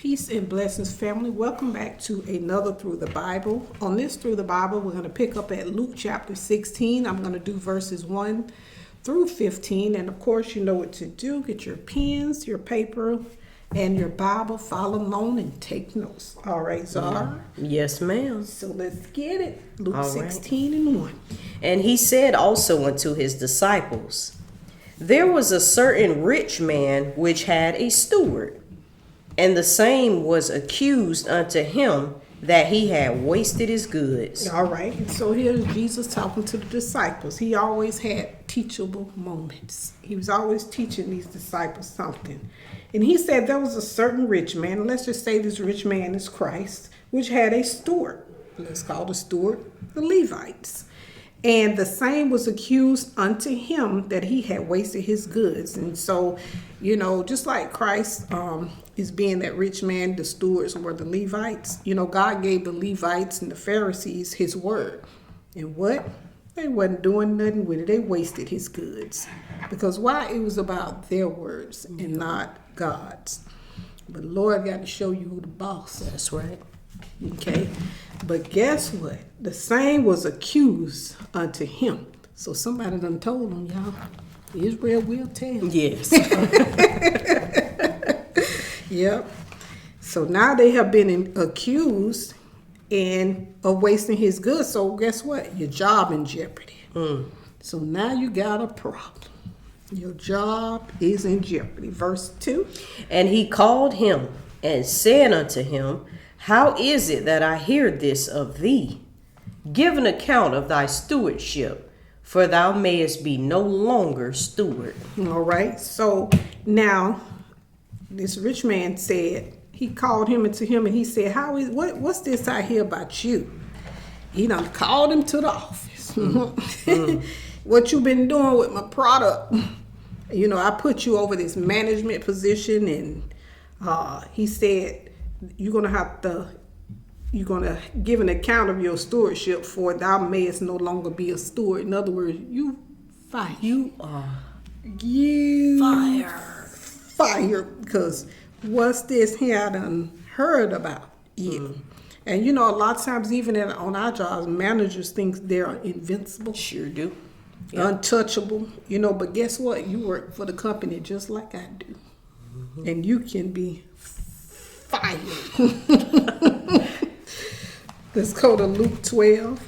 Peace and blessings, family. Welcome back to another Through the Bible. On this Through the Bible, we're going to pick up at Luke chapter 16. I'm going to do verses 1 through 15. And of course, you know what to do. Get your pens, your paper, and your Bible. Follow along and take notes. All right, Zara? Yes, ma'am. So let's get it. Luke All 16 and 1. And he said also unto his disciples, There was a certain rich man which had a steward, and the same was accused unto him that he had wasted his goods. All right, and so here's Jesus talking to the disciples. He always had teachable moments. He was always teaching these disciples something. And he said there was a certain rich man, and let's just say this rich man is Christ, which had a steward. Let's call the steward the Levites. And the same was accused unto him that he had wasted his goods. And so, you know, just like Christ is being that rich man, the stewards were the Levites. You know, God gave the Levites and the Pharisees his word. And what? They wasn't doing nothing with it. They wasted his goods. Because why? It was about their words and not God's. But the Lord got to show you who the boss is. That's right. Okay, but guess what? The same was accused unto him. So somebody done told him, y'all, Israel will tell. Yes. Yep. So now they have been accused of wasting his goods. So guess what? Your job in jeopardy. So now you got a problem. Your job is in jeopardy. Verse 2. And he called him and said unto him, How is it that I hear this of thee? Give an account of thy stewardship, for thou mayest be no longer steward. All right. So now this rich man said, he called him into him and he said, what's this I hear about you? He done called him to the office. What you been doing with my product? You know, I put you over this management position, and he said, you're gonna give an account of your stewardship, for thou mayest no longer be a steward. In other words, you fired. You are fired, because what's this here I done heard about you? And you know, a lot of times even on our jobs, managers think they're invincible. Sure do. Untouchable, you know, but guess what? You work for the company just like I do. And you can be fired. Let's go to Luke 12,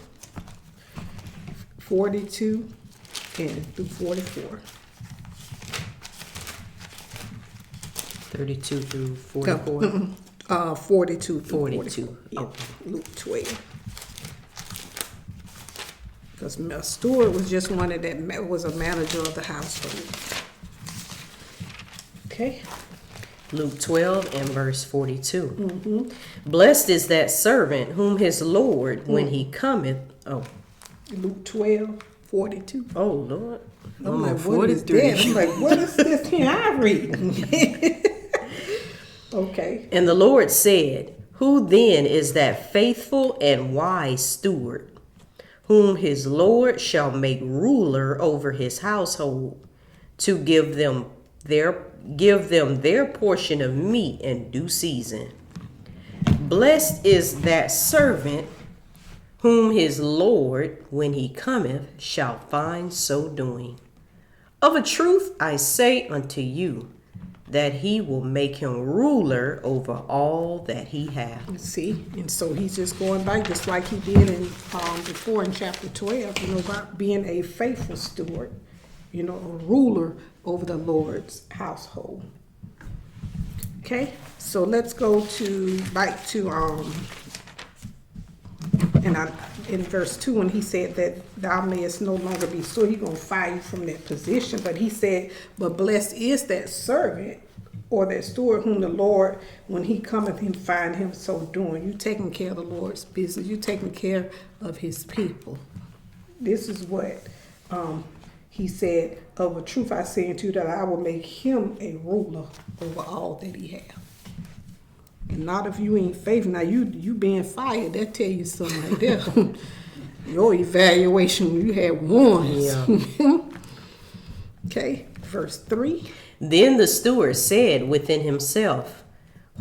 42 and through 44. 32 through 44. 42 through 42. 44. Yeah, Luke 12. Because a steward was just one that was a manager of the household. Okay. Luke 12 and verse 42. Blessed is that servant whom his Lord, when he cometh. Luke 12, 42. Oh, Lord. I'm like, what is that? I'm like, what is this here I read? Okay. And the Lord said, Who then is that faithful and wise steward, whom his Lord shall make ruler over his household, to give them their portion of meat in due season? Blessed is that servant whom his Lord, when he cometh, shall find so doing. Of a truth I say unto you, that he will make him ruler over all that he hath. See, and so he's just going back just like he did in before in chapter 12, you know, about being a faithful steward, you know, a ruler over the Lord's household. Okay, so let's go back to in verse 2, when he said that thou mayest no longer be steward, he's going to fire you from that position. But he said, but blessed is that servant or that steward whom the Lord, when he cometh, and find him so doing. You taking care of the Lord's business. You taking care of his people. This is what he said, of a truth I say unto you, that I will make him a ruler over all that he hath. And not if you ain't faithful. Now you being fired, that tell you something like that. Your evaluation, you had ones. Yeah. Okay, verse 3. Then the steward said within himself,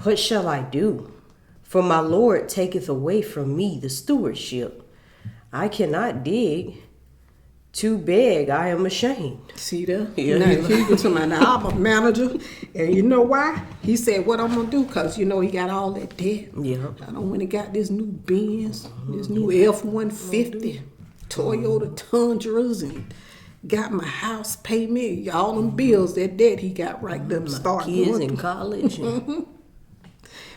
What shall I do? For my Lord taketh away from me the stewardship. I cannot dig. To beg, I am ashamed. See there? Yeah. Now, he was talking about, I'm a manager. And you know why? He said, what I'm going to do? Because, he got all that debt. Yeah. I don't when he got this new Benz, this new F-150, Toyota Tundras, and got my house payment, all them bills, that debt he got right there. Start Kids going in through. college.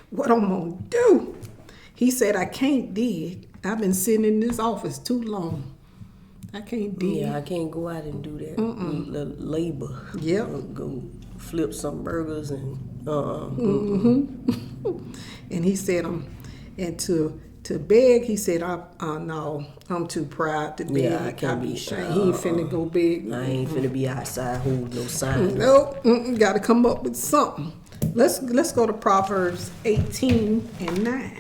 What I'm going to do? He said, I can't dig. I've been sitting in this office too long. I can't dig. Yeah, I can't go out and do that labor. Yep. Go flip some burgers and And he said, and to beg, he said, no, I'm too proud to beg. Yeah, I can't be ashamed. He ain't finna go beg. I ain't finna be outside holding no sign. Nope, got to come up with something. Let's go to Proverbs 18:9.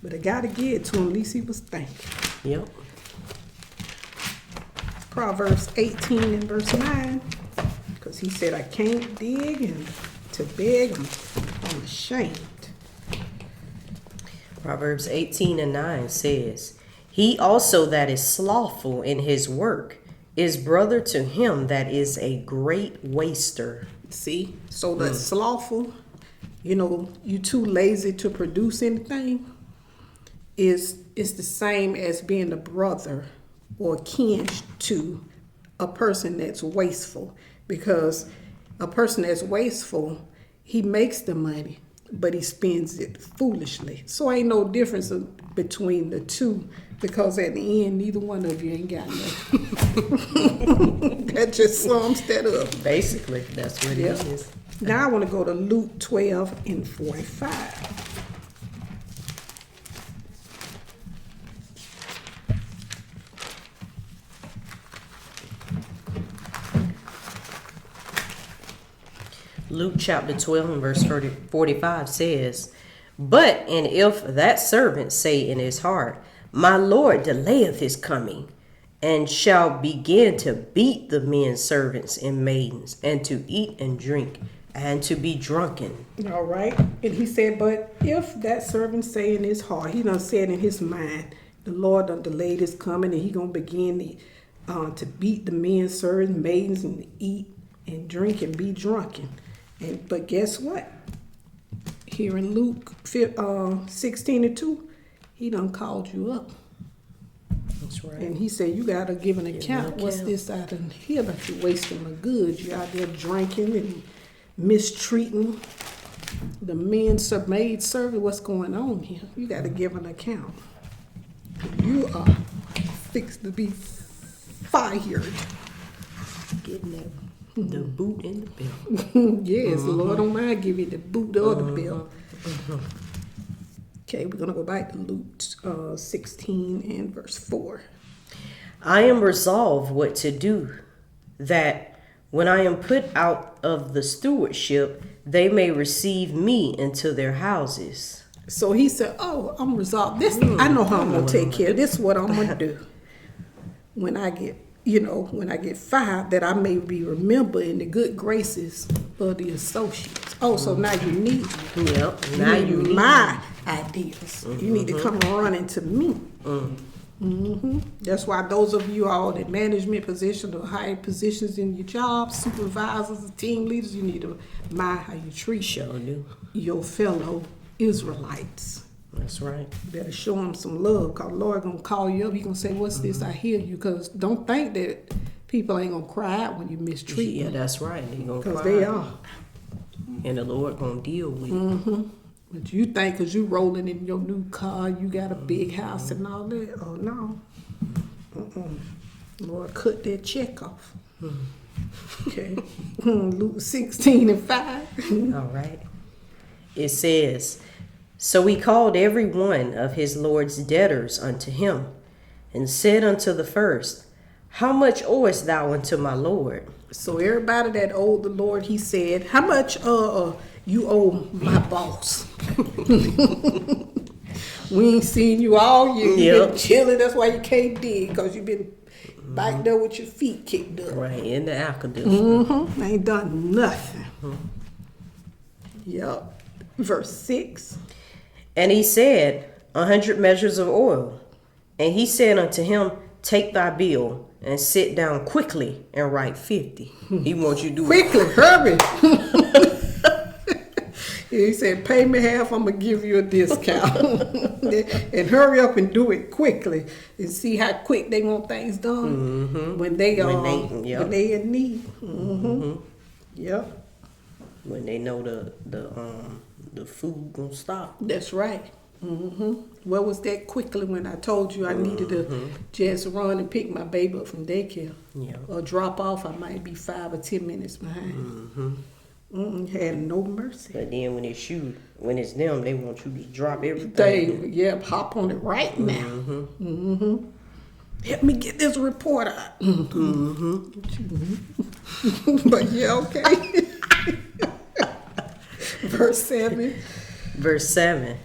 But I got to give it to him. At least he was thinking. Yep. Proverbs 18:9. Because he said, I can't dig, and to beg, I'm ashamed. Proverbs 18:9 says, He also that is slothful in his work is brother to him that is a great waster. See? So the slothful, you too lazy to produce anything, is the same as being a brother or kin to a person that's wasteful. Because a person that's wasteful, he makes the money, but he spends it foolishly. So ain't no difference between the two, because at the end, neither one of you ain't got nothing. That just sums that up. Basically, that's what Yep. it is. Now I want to go to Luke 12:45. Luke chapter 12 and verse 45 says, But and if that servant say in his heart, My Lord delayeth his coming, and shall begin to beat the men servants and maidens, and to eat and drink, and to be drunken. All right. And he said, but if that servant say in his heart, he done said in his mind, the Lord done delayed his coming, and he gonna begin to beat the men servants, maidens, and eat and drink and be drunken. But guess what? Here in Luke 16:2, he done called you up. That's right. And he said, you got to give an account. What's this out in here that you're wasting the goods? You're out there drinking and mistreating the men, maid servant. What's going on here? You got to give an account. You are fixed to be fired. Getting that the boot in the belt. Yes, the Lord don't mind give you the boot or the belt. Okay, we're going to go back to Luke 16 and verse 4. I am resolved what to do, that when I am put out of the stewardship, they may receive me into their houses. So he said, oh, I'm resolved. I know how I'm going to take care of this. Is what I'm going to do. When I get, when I get fired, that I may be remembered in the good graces of the associates. Oh, so now you need me. Yep. Now you need my ideas. You need to come running to me. That's why those of you all in management positions or high positions in your jobs, supervisors, team leaders, you need to mind how you treat your fellow Israelites. That's right. You better show them some love, because the Lord going to call you up. He going to say, what's this? I hear you. Because don't think that people ain't going to cry out when you mistreat Yeah, them. that's right. They gonna Because cry. they are. And the Lord going to deal with it. But you think because you rolling in your new car, you got a big house and all that. Oh, no. Lord, cut that check off. Okay. Luke 16 and 5. All right. It says, So he called every one of his Lord's debtors unto him, and said unto the first, How much owest thou unto my Lord? So everybody that owed the Lord, he said, how much you owe my boss? We ain't seen you all year. You been chilling. That's why you can't dig, because you've been Back there with your feet kicked up. Right, in the aqueduct. Ain't done nothing. Yup. Verse 6. And he said, 100 measures of oil. And he said unto him, take thy bill and sit down quickly and write 50. He wants you to do it. Quickly, hurry. He said, pay me half, I'm going to give you a discount. And hurry up and do it quickly. And see how quick they want things done when they in need. Yep. When they know the food gonna stop. That's right. What was that quickly when I told you I needed to just run and pick my baby up from daycare? Yeah. Or drop off, I might be 5 or 10 minutes behind. Had no mercy. But then when it's them, they want you to drop everything. Hop on it right now. Help me get this report out. But yeah, okay. Verse 7. Verse 7.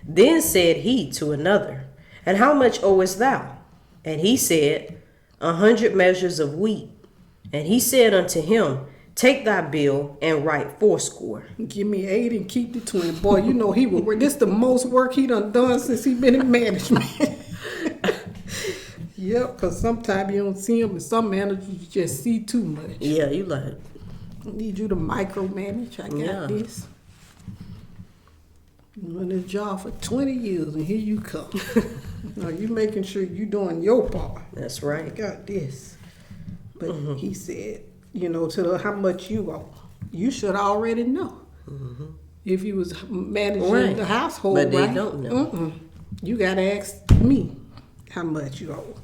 Then said he to another, and how much owest thou? And he said, 100 measures of wheat. And he said unto him, take thy bill and write 80. Give me 8 and keep the 20. Boy, you know he would work. This the most work he done since he been in management. Yep, because sometimes you don't see him, and some managers you just see too much. Yeah, you like, I need you to micromanage. I got this. Been in this job for 20 years, and here you come. Now you making sure you doing your part. that's I right. got this. But he said, how much you owe. You should already know. If you was managing the household, But they right? don't know. You got to ask me how much you owe.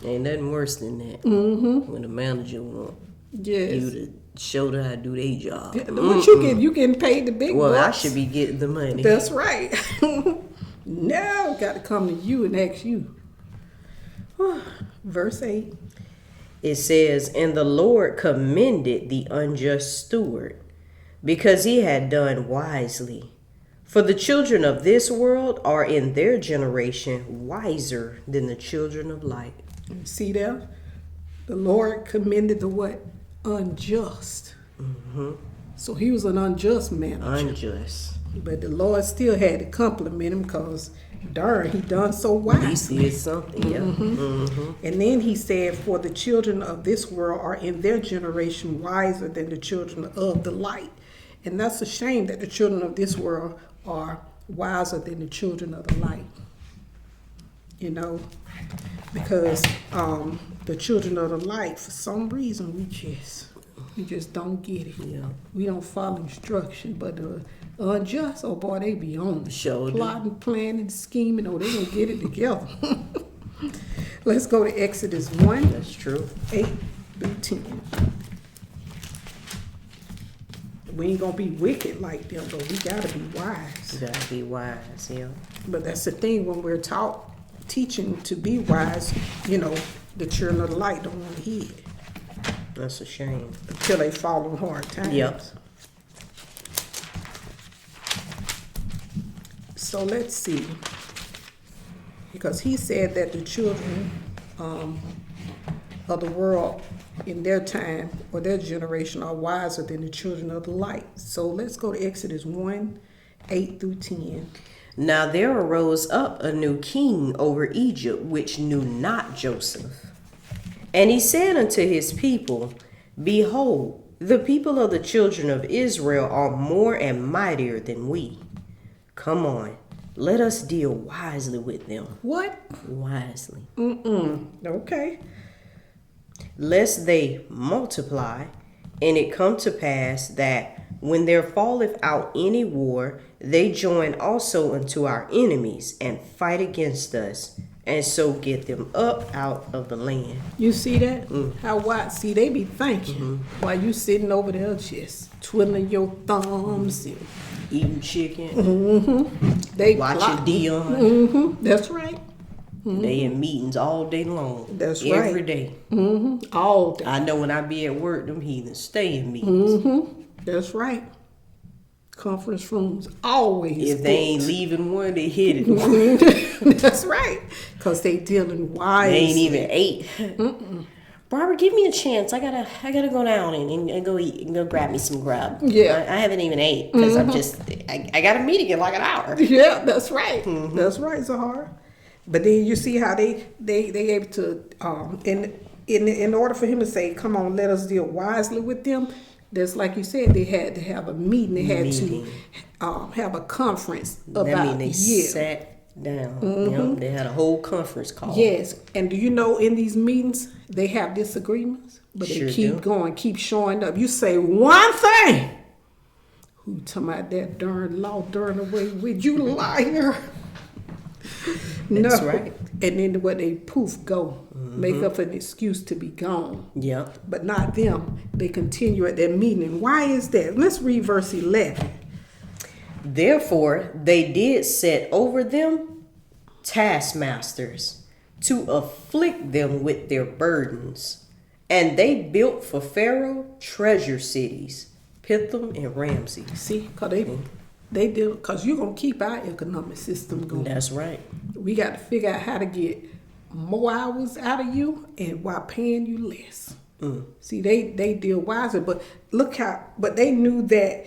Ain't nothing worse than that. When the manager want Yes. you to show them how to do their job. What you getting paid the big Well, I bucks. should be getting the money. That's right. Now got to come to you and ask you. Verse 8. It says, and the Lord commended the unjust steward, because he had done wisely. For the children of this world are in their generation wiser than the children of light. See there? The Lord commended the what? Unjust. So he was an unjust man. Unjust. But the Lord still had to compliment him because, darn, he done so He wisely. did something, yeah. And then he said, for the children of this world are in their generation wiser than the children of the light. And that's a shame that the children of this world are wiser than the children of the light. Because the children of the light, for some reason, we just don't get it. Yeah. We don't follow instruction. But the unjust, oh boy, they be on it. Sure do. Plotting, planning, scheming, they gonna get it together. Let's go to Exodus 1, That's true. 8 through 10. We ain't gonna be wicked like them, but we gotta be wise. You gotta be wise, yeah. But that's the thing, when we're teaching to be wise, the children of the light don't want to hear it That's a shame. until they fall on hard times. Yep. So let's see. Because he said that the children of the world in their time or their generation are wiser than the children of the light. So let's go to Exodus 1, 8 through 10. Now there arose up a new king over Egypt, which knew not Joseph. And he said unto his people, behold, the people of the children of Israel are more and mightier than we. Come on, let us deal wisely with them. What? Wisely. Okay. Lest they multiply, and it come to pass that when there falleth out any war, they join also unto our enemies and fight against us, and so get them up out of the land. You see that? How wise? See, they be thinking while you sitting over there just twiddling your thumbs and Eating chicken, they watching plotting. Dion. That's right. They in meetings all day long. That's Every right. day. All day. I know when I be at work, them heathens stay in meetings. That's right. Conference rooms always. If they ain't booked. leaving one, they hit it. That's right. Because they dealing wise. They ain't even ate. Barbara, give me a chance. I gotta go down and go eat and go grab me some grub. Yeah. I haven't even ate because I got a meeting in like an hour. Yeah, that's right. That's right, Zahara. But then you see how they able to in order for him to say, "Come on, let us deal wisely with them." That's like you said, they had to have a meeting. They had to have a conference about That means they sat down. Yep, they had a whole conference call. Yes, and do you know in these meetings they have disagreements, but Sure they keep do. going, keep showing up. You say one thing, who talking about that darn law darn away with you, liar? That's No. right. And then what they poof go, make up an excuse to be gone. Yep. But not them. They continue at their meeting. Why is that? Let's read verse 11. Therefore, they did set over them taskmasters to afflict them with their burdens. And they built for Pharaoh treasure cities, Pithom and Ramses. See, because they do, because you're going to keep our economic system going. That's right. We got to figure out how to get more hours out of you and while paying you less. See, they deal wiser, but but they knew that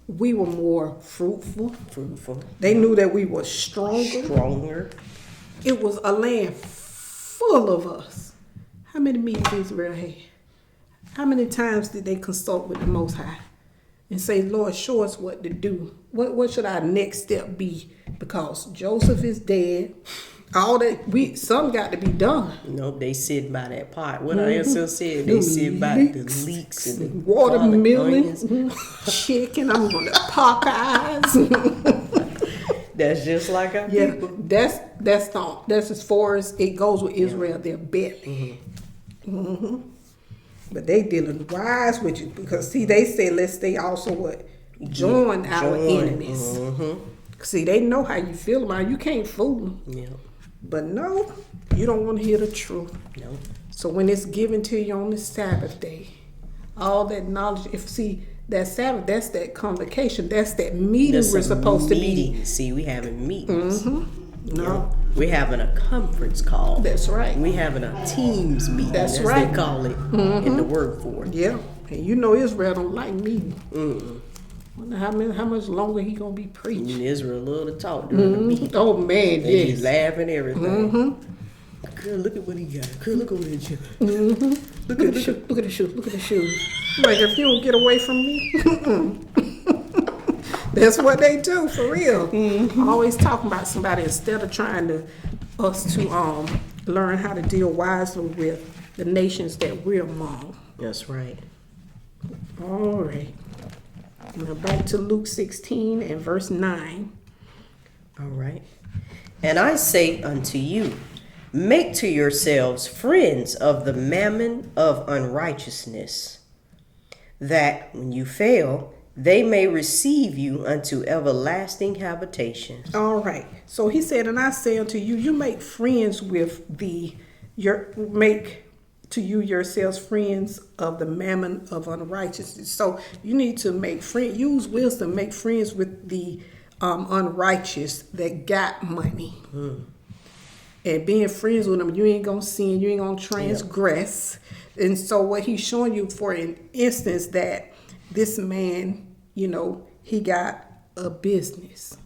we were more fruitful. They knew that we were stronger. It was a land full of us. How many meetings Israel had? How many times did they consult with the Most High and say, Lord, show us what to do? What should our next step be? Because Joseph is dead. All that some got to be done. Nope, they sit by that pot. What our ancestors said, they sit by the leeks and the watermelon, chicken. I'm going to Popeyes. That's just like our people. That's as far as it goes with Israel. Their belly. But they dealing wise with you because see, they say let's stay also what join our enemies. See, they know how you feel about it. You can't fool them. Yeah. But no, you don't want to hear the truth. No. So when it's given to you on the Sabbath day, all that knowledge, that Sabbath, that's that convocation, that's that meeting we're supposed to be. See, we having meetings. No, We're having a conference call. that's right. We having a Teams meeting. That's as right. they call it in the workforce. Yeah, and you know Israel don't like meeting. Wonder how much longer he gonna be preaching. And Israel love to talk during the meeting. Oh man, They yes. just laugh and everything. Girl, look at what he got. Girl, look over there, Jim. Look at the shoes. Look at the shoes. Look at the shoes. Like if you don't get away from me. That's what they do for real. Always talking about somebody instead of trying us to learn how to deal wisely with the nations that we're among. That's right. All right. Now back to Luke 16 and verse 9. All right. And I say unto you, make to yourselves friends of the mammon of unrighteousness, that when you fail, they may receive you unto everlasting habitations. All right. So he said, and I say unto you, you make friends with make to you yourselves friends of the mammon of unrighteousness. So you need to make friends, use wisdom, make friends with the unrighteous that got money. And being friends with them, you ain't gonna sin, you ain't gonna transgress. And so what he's showing you, for an instance, that this man, he got a business,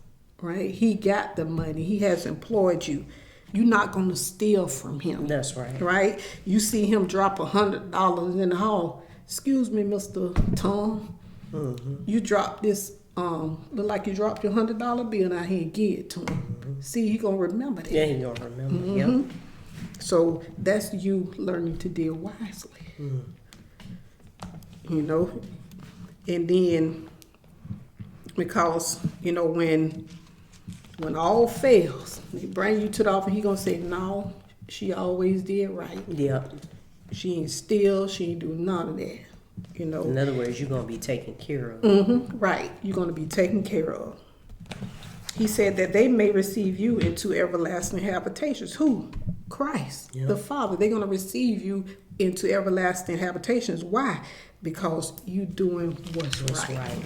right? He got the money. He has employed you. You're not going to steal from him. That's right. Right? You see him drop $100 in the hall. Excuse me, Mr. Tom. You dropped this, look like you dropped your $100 bill out here and give it to him. See, he going to remember that. Yeah, he gonna remember. Yep. So that's you learning to deal wisely. And then because, when all fails, they bring you to the office, he gonna say, no, she always did right. Yep. She ain't steal, she ain't do none of that. In other words, you're gonna be taken care of. Right, you're gonna be taken care of. He said that they may receive you into everlasting habitations. Who? Christ, the Father. They're gonna receive you into everlasting habitations. Why? Because you doing what's right.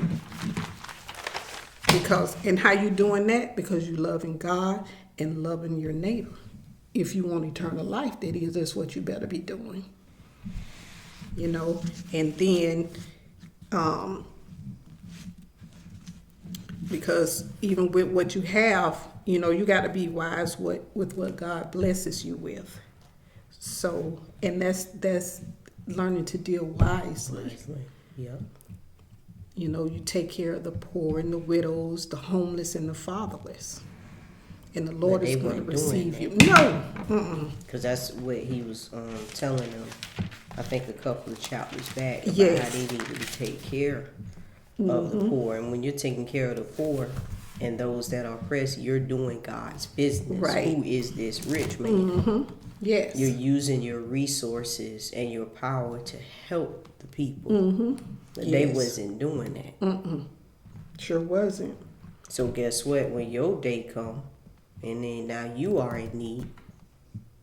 And how you doing that? Because you loving God and loving your neighbor. If you want eternal life, that's what you better be doing. you know, and then because even with what you have, you know, you got to be wise with what God blesses you with. So, and that's learning to deal wisely. Yep. You know, you take care of the poor and the widows, the homeless and the fatherless. And the Lord But is they going to weren't doing receive that. you. No. Mm-mm. Because that's what he was telling them, I think a couple of chapters back, about Yes. how they needed to take care of the poor. And when you're taking care of the poor and those that are oppressed, you're doing God's business. Right. Who is this rich man? Yes. You're using your resources and your power to help the people. But they Yes. wasn't doing that. Sure wasn't. So guess what? When your day come, and then now you are in need,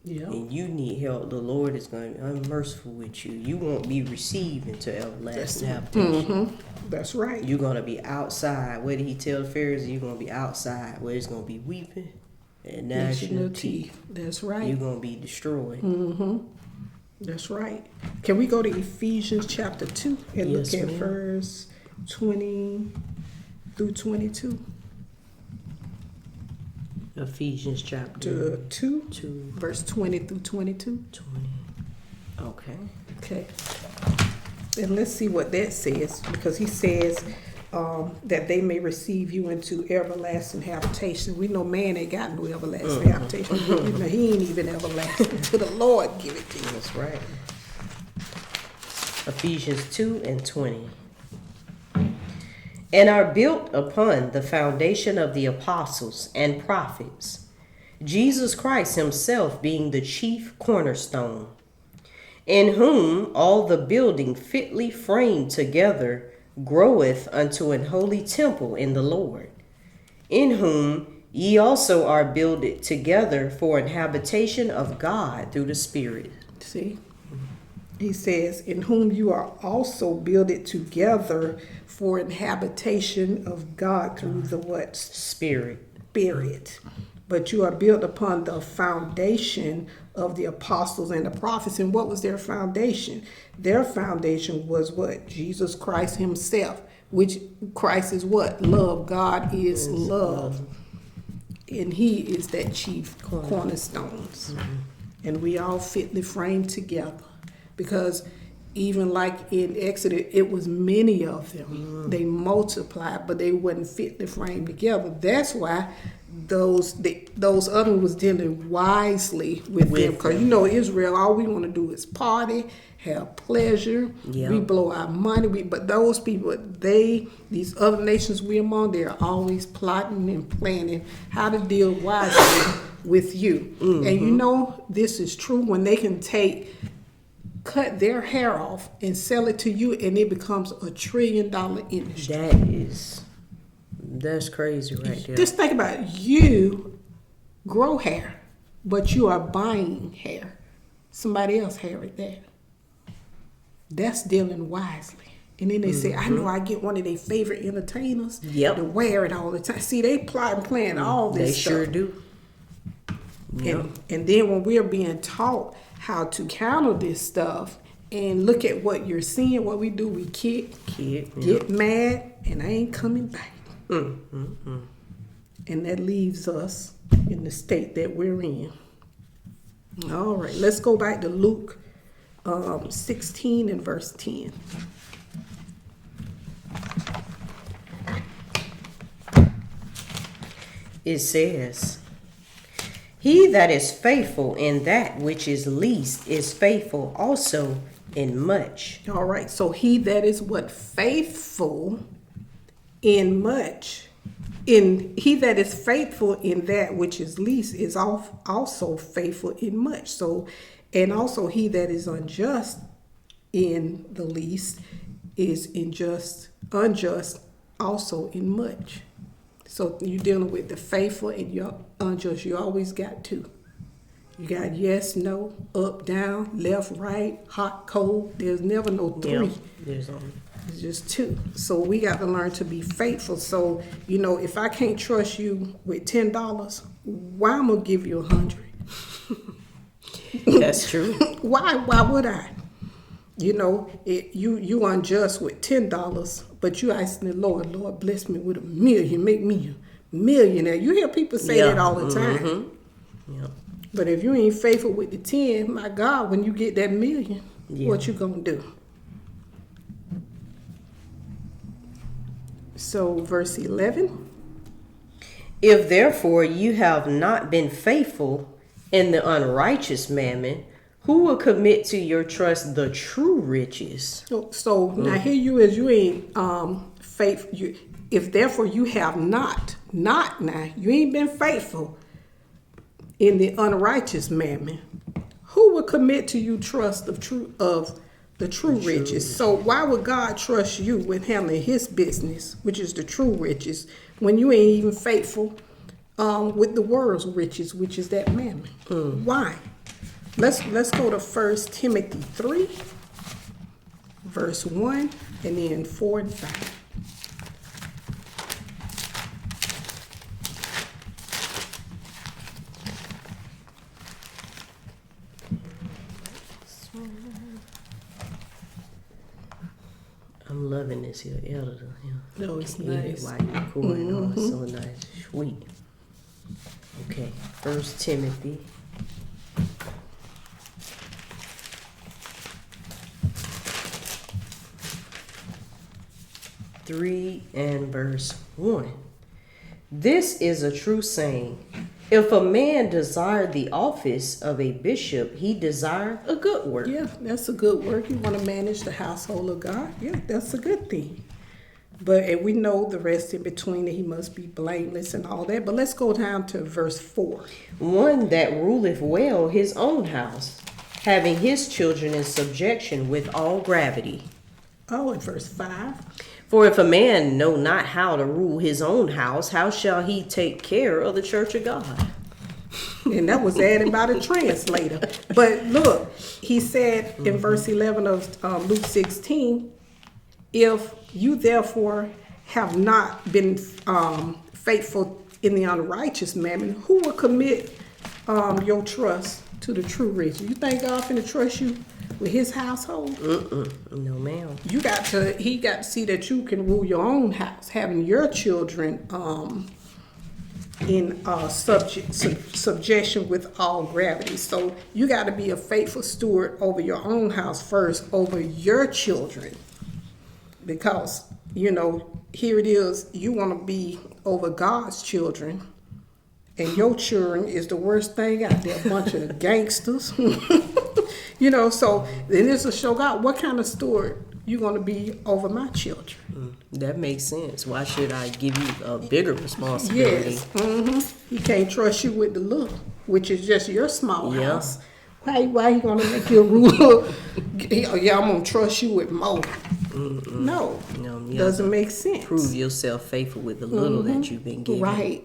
Yeah. and you need help, the Lord is going to be unmerciful with you. You won't be received into everlasting habitation. That's right. You're going to be outside. What did he tell the Pharisees? You're going to be outside where it's going to be weeping and gnashing of teeth. That's right. You're going to be destroyed. That's right. Can we go to Ephesians chapter 2 and Yes, look at ma'am. verse 20 through 22? Ephesians chapter 2, 2, verse 20 through 22. 20. Okay. Okay. And let's see what that says, because he says that they may receive you into everlasting habitation. We know man ain't got no everlasting habitation. You know, he ain't even everlasting till the Lord give it to you. That's right. Ephesians 2 and 20. And are built upon the foundation of the apostles and prophets, Jesus Christ himself being the chief cornerstone, in whom all the building fitly framed together groweth unto an holy temple in the Lord, in whom ye also are builded together for an habitation of God through the Spirit. See? He says, in whom you are also builded together for an habitation of God through the what? Spirit. Spirit. But you are built upon the foundation of the apostles and the prophets. And what was their foundation? Their foundation was what? Jesus Christ himself, which Christ is what? Love. God is love. And he is that chief cornerstones. And we all fitly framed together. Because even like in Exodus, it was many of them. They multiplied, but they wasn't fitly framed together. That's why those other was dealing wisely with them. Because you know, Israel, all we want to do is party, have pleasure. Yeah. We blow our money. But those people, these other nations we among, they're always plotting and planning how to deal wisely with you. And you know, this is true when they can cut their hair off and sell it to you, and it becomes $1 trillion industry. That's crazy right there. Just think about it. You grow hair, but you are buying hair. Somebody else hair at that. That's dealing wisely. And then they say, I know I get one of their favorite entertainers to wear it all the time. See, they plot and plan all this stuff. They sure do. Yep. And then when we're being taught how to counter this stuff and look at what you're seeing, what we do, we get mad, and I ain't coming back. And that leaves us in the state that we're in. All right, let's go back to Luke 16 and verse 10. It says, he that is faithful in that which is least is faithful also in much. All right, so he that is what? Faithful in much. He that is faithful in that which is least is also faithful in much. So, and also he that is unjust in the least is unjust also in much. So you're dealing with the faithful and you're unjust. You always got two. You got yes, no, up, down, left, right, hot, cold. There's never no three. There's only. It's just two. So we got to learn to be faithful. So, you know, if I can't trust you with $10, why I'm going to give you 100? That's true. Why would I? You unjust with $10, but you asking the Lord, bless me with $1 million, make me a millionaire. You hear people say that all the time. Yeah. But if you ain't faithful with the 10, my God, when you get that million, what you gonna do? So verse 11. If therefore you have not been faithful in the unrighteous mammon, who will commit to your trust the true riches? So now here you ain't faith. If therefore you have not now, you ain't been faithful in the unrighteous mammon, who will commit to you trust of the true riches? So why would God trust you with handling his business, which is the true riches, when you ain't even faithful with the world's riches, which is that mammon? Why? Let's go to 1 Timothy 3, verse 1, and then 4 and 5. I'm loving this here editor. No, it's Yeah, nice. while you're recording, oh, it's so nice, sweet. Okay, 1 Timothy. Three and verse 1. This is a true saying. If a man desire the office of a bishop, he desire a good work. Yeah, that's a good work. You want to manage the household of God. Yeah, that's a good thing. And we know the rest in between, that he must be blameless and all that. But let's go down to verse 4. One that ruleth well his own house, having his children in subjection with all gravity. Oh, in verse 5. For if a man know not how to rule his own house, how shall he take care of the church of God? And that was added by the translator. But look, he said in verse 11 of Luke 16, if you therefore have not been faithful in the unrighteous mammon, who will commit your trust to the true riches? You think God finna trust you with his household? No, ma'am. He got to see that you can rule your own house, having your children in subjection with all gravity. So you got to be a faithful steward over your own house first, over your children. Because, here it is, you want to be over God's children, and your children is the worst thing out there, a bunch of gangsters. So then it's to show God what kind of steward you're going to be over my children. That makes sense. Why should I give you a bigger responsibility? Yes. He can't trust you with the little, which is just your small house. Why he going to make you a ruler? Yeah, I'm going to trust you with more. No, doesn't make sense. Prove yourself faithful with the little that you've been given. Right.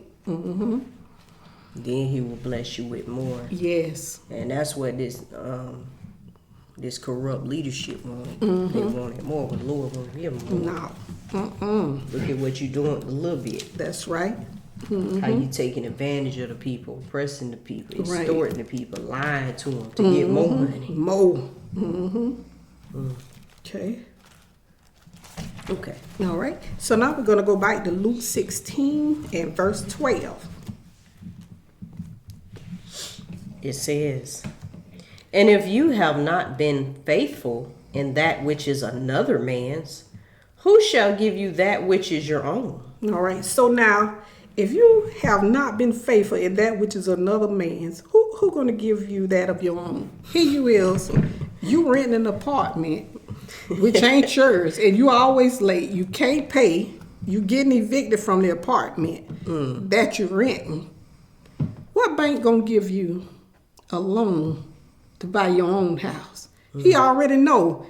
Then he will bless you with more. Yes. And that's what this corrupt leadership wanted. They wanted more, but the Lord won't give them more. No. Look at what you're doing a little bit. That's right. How you taking advantage of the people, oppressing the people, Right. extorting the people, lying to them to get more money. More. Okay. Okay. All right. So now we're going to go back to Luke 16 and verse 12. It says, and if you have not been faithful in that which is another man's, who shall give you that which is your own? All right. So now, if you have not been faithful in that which is another man's, who going to give you that of your own? Here you is. You renting an apartment, which ain't yours, and you always late. You can't pay. You getting evicted from the apartment that you're renting. What bank going to give you a loan to buy your own house? He already know.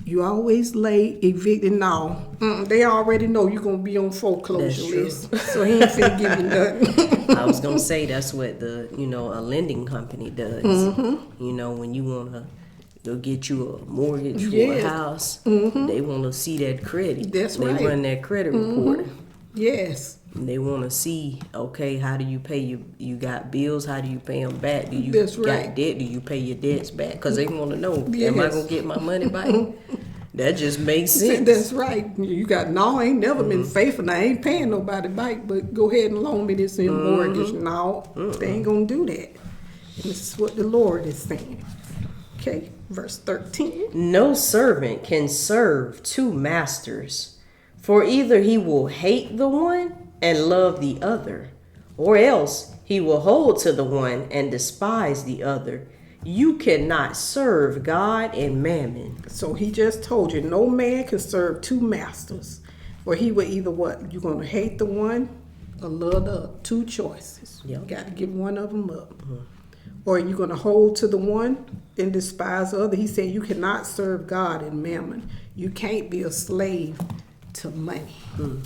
You always late, evicted now. They already know you're going to be on foreclosure list. So he ain't finna give you nothing. I was going to say that's what a lending company does. When you want to go get you a mortgage for a house, they want to see that credit. That's they right. run that credit report. Yes. And they want to see, okay, how do you pay you got bills? How do you pay them back? Do you That's got right. debt? Do you pay your debts back? Because they want to know, am I Yes. going to get my money back? That just makes sense. That's right. You got, no, I ain't never been faithful. I ain't paying nobody back, but go ahead and loan me this in mortgage. No, they ain't going to do that. And this is what the Lord is saying. Okay, verse 13. No servant can serve two masters, for either he will hate the one and love the other, or else he will hold to the one and despise the other. You cannot serve God and mammon. So he just told you, no man can serve two masters. For he will either what? You're going to hate the one or love the other. Two choices. Yep. You got to give one of them up. Or you're going to hold to the one and despise the other. He said you cannot serve God and mammon. You can't be a slave to money. You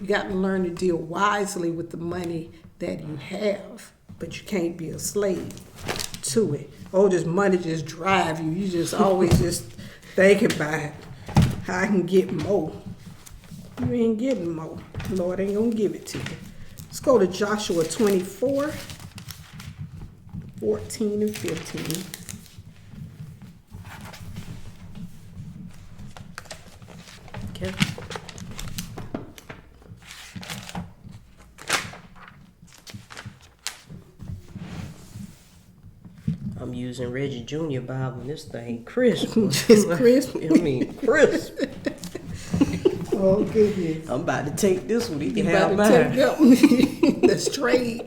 got to learn to deal wisely with the money that you have. But you can't be a slave to it. Oh, this money just drive you. You just always just thinking about how I can get more. You ain't getting more. Lord ain't gonna give it to you. Let's go to Joshua 24, 14 and 15. Okay. I'm using Reggie Jr. Bible and this thing crisp. It's crisp. I mean crisp. Oh, goodness. I'm about to take this one. You can You have better mine. take that. That's trade.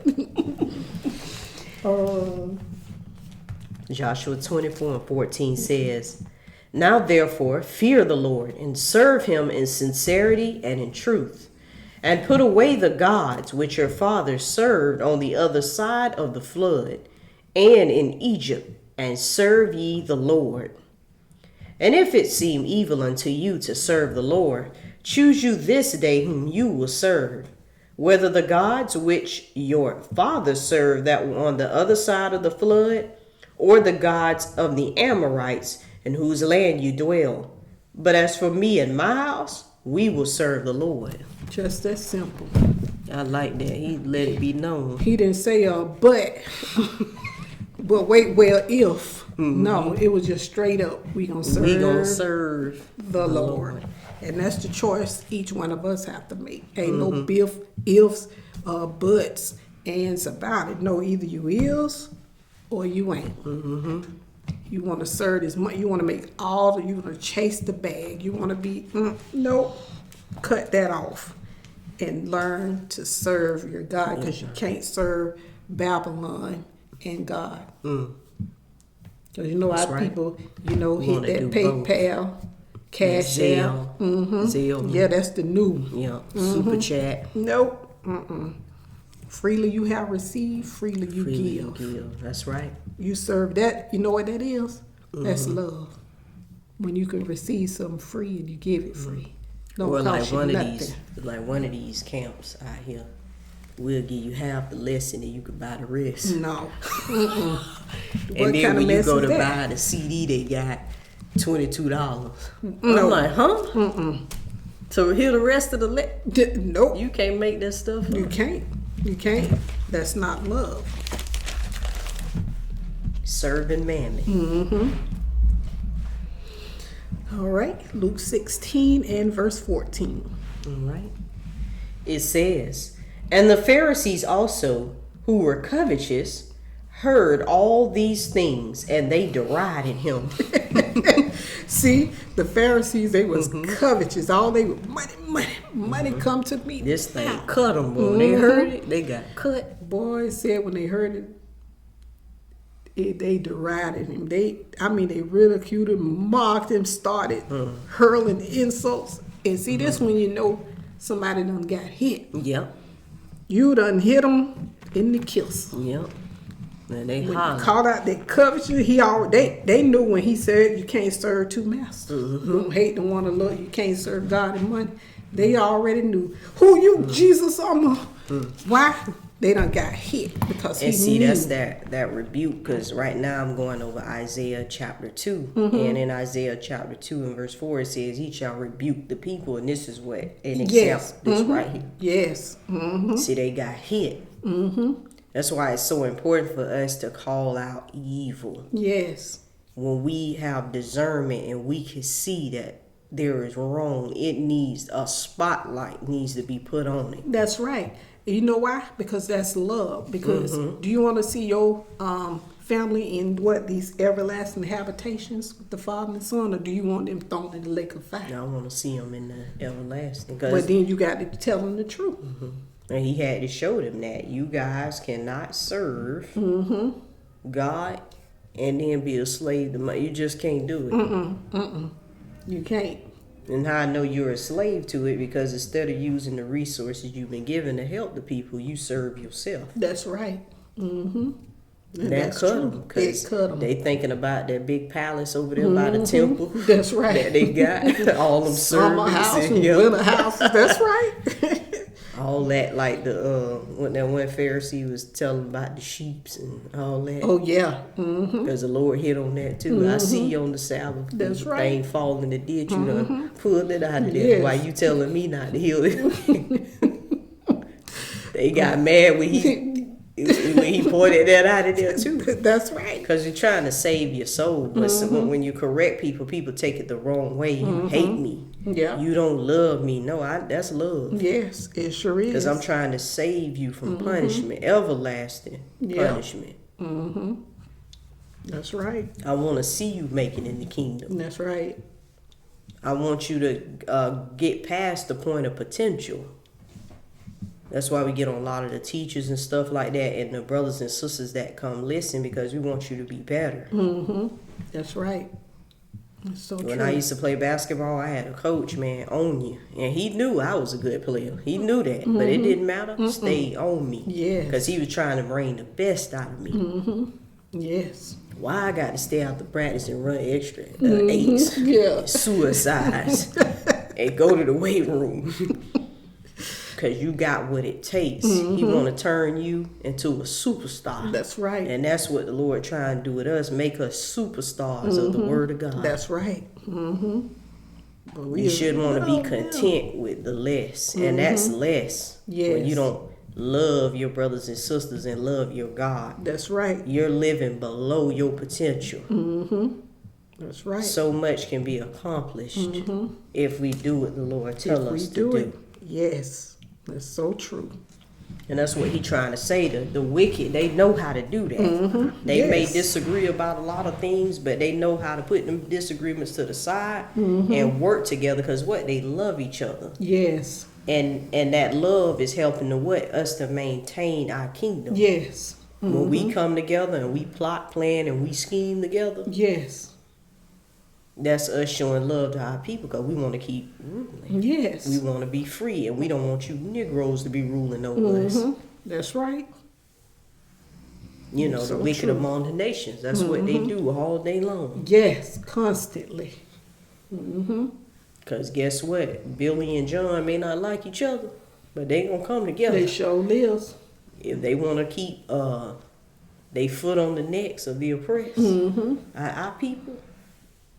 Joshua 24 and 14 says, Now therefore fear the Lord and serve him in sincerity and in truth, and put away the gods which your fathers served on the other side of the flood and in Egypt, and serve ye the Lord. And if it seem evil unto you to serve the Lord, choose you this day whom you will serve, whether the gods which your fathers served that were on the other side of the flood, or the gods of the Amorites in whose land you dwell. But as for me and my house, we will serve the Lord. Just that simple. I like that. He let it be known. He didn't say but wait, well, if. No, it was just straight up. We gonna serve the Lord. And that's the choice each one of us have to make. Ain't no biff, ifs, buts, ands about it. No, either you is or you ain't. You want to serve this money. You want to make you want to chase the bag. You want to be, nope, cut that off. And learn to serve your God, because you can't serve Babylon and God. Because you know, our people, hit that PayPal, Cash App. Zelle. Yeah, that's the new. Yeah, Super Chat. Nope. Freely you have received, freely you give. That's right. You serve that. You know what that is? That's love. When you can receive something free and you give it free. Don't Or cost like you nothing. one of these camps out here, we'll give you half the lesson and you can buy the rest. No. And then when you go to buy the CD, they got $22. No. I'm like, huh? So hear the rest of the Nope. you can't make that stuff up. You can't. You can't. That's not love. Serving mammon. All right. Luke 16 and verse 14. All right. It says, And the Pharisees also, who were covetous, heard all these things, and they derided him. See, the Pharisees, they was covetous. All they were, money come to me. This thing cut them, boy. They heard it, they got cut. Boys said when they heard it, they derided him. They ridiculed him, mocked him, started hurling insults. And see, this when you know somebody done got hit. Yep. You done hit them in the kiss. Yep. And they When holler. you called out that covetous, they knew when he said you can't serve two masters. You don't hate the one to love. You can't serve God and money. They already knew. Who you, Jesus? Why? They done got hit because And he see, knew. that's that rebuke, because right now I'm going over Isaiah chapter 2. And in Isaiah chapter 2 and verse 4, it says, he shall rebuke the people. And this is what an example, Yes. this right here. Yes. See, they got hit. That's why it's so important for us to call out evil. Yes. When we have discernment and we can see that there is wrong, it needs a spotlight needs to be put on it. That's right. You know why? Because that's love. Because do you want to see your family in these everlasting habitations with the Father and Son, or do you want them thrown in the lake of fire? I want to see them in the everlasting. But then you got to tell them the truth. And he had to show them that you guys cannot serve God and then be a slave to money. You just can't do it. You can't. And how I know you're a slave to it, because instead of using the resources you've been given to help the people, you serve yourself. That's right. And That that's cut true. them, because It cut 'em. they thinking about that big palace over there by the temple. That's right. That they got all them Summer servants house and and yeah, winter houses. That's right. all that, like the when that one Pharisee was telling about the sheeps and all that. Oh yeah. Because the Lord hit on that too. I see you on the Sabbath. That's the right. thing fall in the ditch. You done pulled it out of there. Yes. Why you telling me not to heal it? They got mad when he pointed that out of there too. That's right. Because you're trying to save your soul. But when you correct people, people take it the wrong way. You hate me. Yeah. You don't love me. No, that's love. Yes, it sure is. Because I'm trying to save you from punishment, everlasting Yeah. punishment. That's right. I want to see you make it in the kingdom. That's right. I want you to get past the point of potential. That's why we get on a lot of the teachers and stuff like that, and the brothers and sisters that come listen, because we want you to be better. That's right. That's so When true. I used to play basketball, I had a coach, man, on you. And he knew I was a good player. He knew that. But it didn't matter. Stay on me. Yes. Because he was trying to bring the best out of me. Yes. Why I got to stay out the practice and run extra eights, Yeah. suicides, and go to the weight room. Because you got what it takes. He want to turn you into a superstar. That's right. And that's what the Lord trying to do with us, make us superstars of the Word of God. That's right. But You should want to be content with the less. And that's less. When Yes. you don't love your brothers and sisters and love your God. That's right. You're living below your potential. That's right. So much can be accomplished if we do what the Lord tell If we us to do do. it. Yes. That's so true. And that's what he's trying to say. The wicked, they know how to do that. They may Yes. disagree about a lot of things, but they know how to put them disagreements to the side and work together, because what? They love each other. Yes. And that love is helping to what? Us to maintain our kingdom. Yes. When we come together and we plot, plan, and we scheme together, Yes. that's us showing love to our people, because we want to keep ruling. Yes. We want to be free, and we don't want you Negroes to be ruling over us. That's right. You know, So the wicked true. among the nations. That's what they do all day long. Yes. Constantly. Because guess what? Billy and John may not like each other, but they going to come together. They sure lives. If they want to keep they foot on the necks of the oppressed, our people,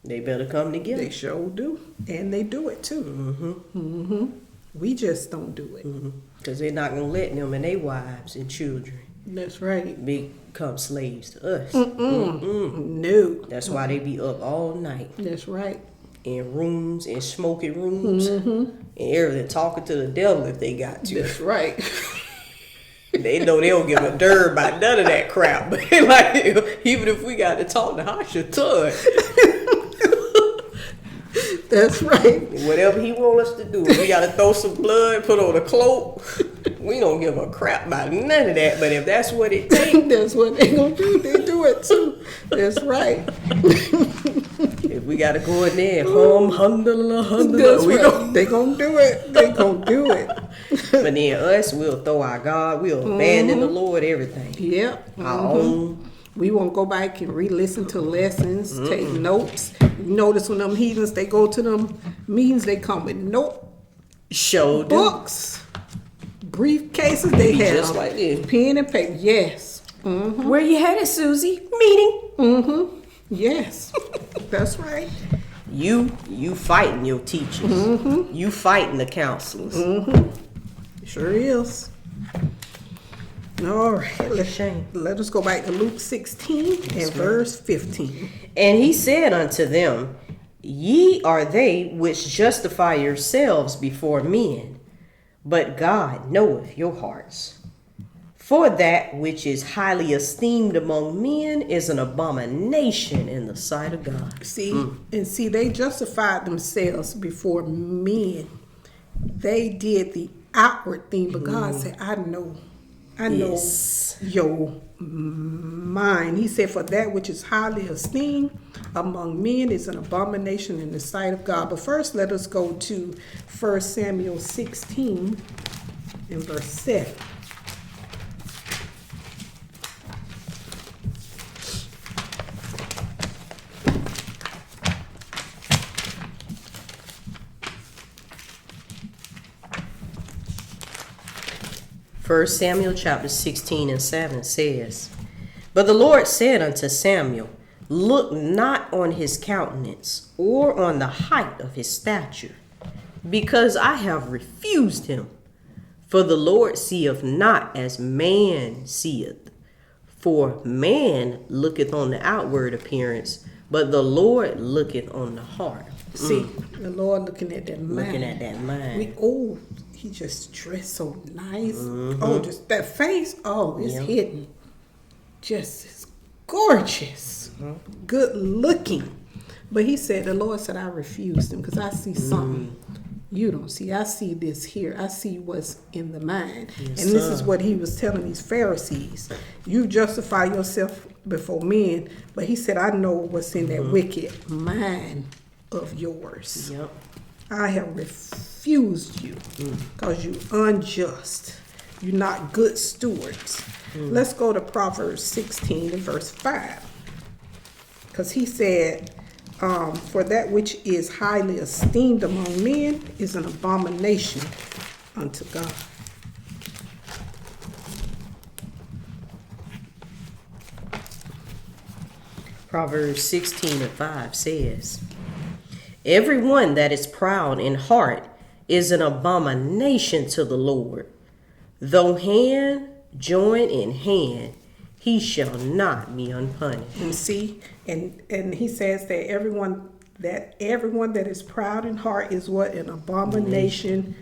they better come together. They sure do. And they do it too. We just don't do it. Because they're not going to let them and their wives and children That's right. become slaves to us. No. That's why they be up all night That's right. in rooms, in smoking rooms, and everything, talking to the devil if they got to. That's right. They know they don't give a darn about none of that crap. But like, even if we got to talk to Hashatun, That's right. whatever he want us to do, if we got to throw some blood, put on a cloak, we don't give a crap about none of that. But if that's what it takes, That's what they gonna do. They do it too. That's right. if we got to go in there and hum, That's we right. don't. They gonna do it. They gonna do it. But then us, we'll throw our God, we'll abandon the Lord, everything. Yep. Our own. We won't go back and re-listen to lessons, take notes. You notice when them heathens, they go to them meetings, they come with Show them. notebooks, briefcases. They Be had just like this. pen and paper. Yes. Where you headed, Susie? Meeting. Yes. That's right. You fighting your teachers. You fighting the counselors. Sure is. All right. Shame. Let us go back to Luke 16 and verse 15. And he said unto them, Ye are they which justify yourselves before men, but God knoweth your hearts. For that which is highly esteemed among men is an abomination in the sight of God. See, they justified themselves before men. They did the outward thing, but God said, I know Yes. your mind. He said, for that which is highly esteemed among men is an abomination in the sight of God. But first, let us go to 1 Samuel 16 and verse 7. First Samuel chapter 16 and 7 says, But the Lord said unto Samuel, Look not on his countenance, or on the height of his stature, because I have refused him. For the Lord seeth not as man seeth. For man looketh on the outward appearance, but the Lord looketh on the heart. See, the Lord looking at that mind. Looking at that mind. He just dressed so nice. Oh, just that face. Oh, it's hidden. Just as gorgeous. Good looking. But he said, the Lord said, I refused him because I see something you don't see. I see this here. I see what's in the mind. Yes, and this sir. is what he was telling these Pharisees. You justify yourself before men, but he said, I know what's in that wicked mind of yours. Yep. I have refused you because you unjust. You're not good stewards. Let's go to Proverbs 16 and verse 5. Because he said, for that which is highly esteemed among men is an abomination unto God. Proverbs 16 and 5 says, Everyone that is proud in heart is an abomination to the Lord. Though hand join in hand, he shall not be unpunished. And see, and he says that everyone that is proud in heart is what? An abomination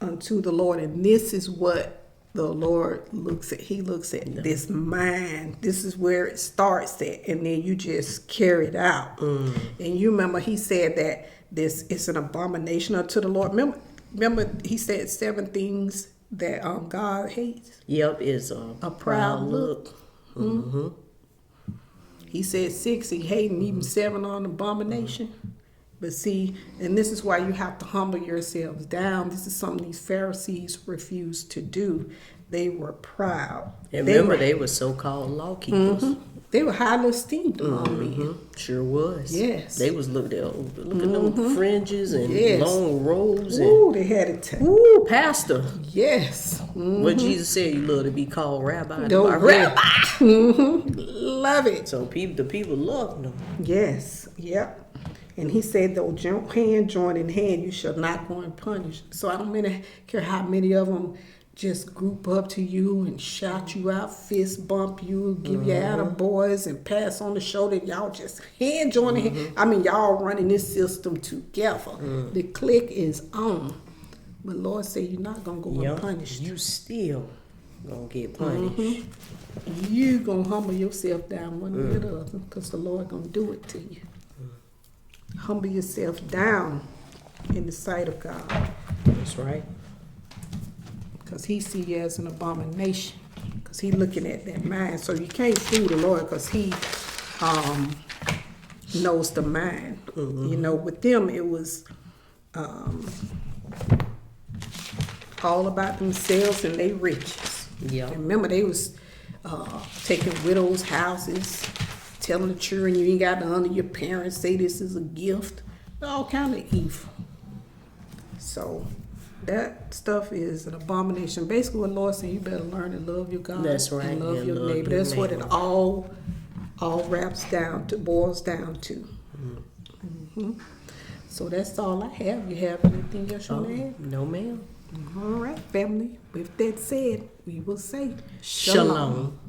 unto the Lord. And this is what the Lord looks at. He looks at this mind. This is where it starts at. And then you just carry it out. And you remember he said that this is an abomination unto the Lord. Remember he said 7 things that God hates. Yep, is a proud look. He said 6, he hating, even 7 on abomination. But see, and this is why you have to humble yourselves down. This is something these Pharisees refused to do. They were proud. And remember, they were so-called law keepers. They were highly esteemed among men. Sure was. Yes. They was look at them fringes and long robes. Ooh, they had it. Ooh, pastor. Yes. What Jesus said, you love to be called rabbi. Rabbi. Love it. So the people loved them. Yes. Yep. And he said, though hand join in hand, you shall not go unpunished. So I don't care how many of them just group up to you and shout you out, fist bump you, give you attaboys and pass on the shoulder. Y'all just hand join in hand. I mean, y'all running this system together. The click is on. But Lord said, you're not going to go unpunished. You still going to get punished. You going to humble yourself down one way or the other because the Lord going to do it to you. Humble yourself down in the sight of God. That's right. Because he see you as an abomination. Because he looking at that mind. So you can't fool the Lord because he knows the mind. You know, with them it was all about themselves and their riches. Yeah. And remember, they was taking widows' houses, telling the children you ain't got to honor your parents, say this is a gift. All kind of evil. So That stuff is an abomination. Basically, what Lord said, you better learn to love your God. That's right, And love and your love neighbor. your That's what it neighbor. all wraps down to, boils down to. So that's all I have. You have anything else you want to add? No, ma'am. All right, family. With that said, we will say Shalom.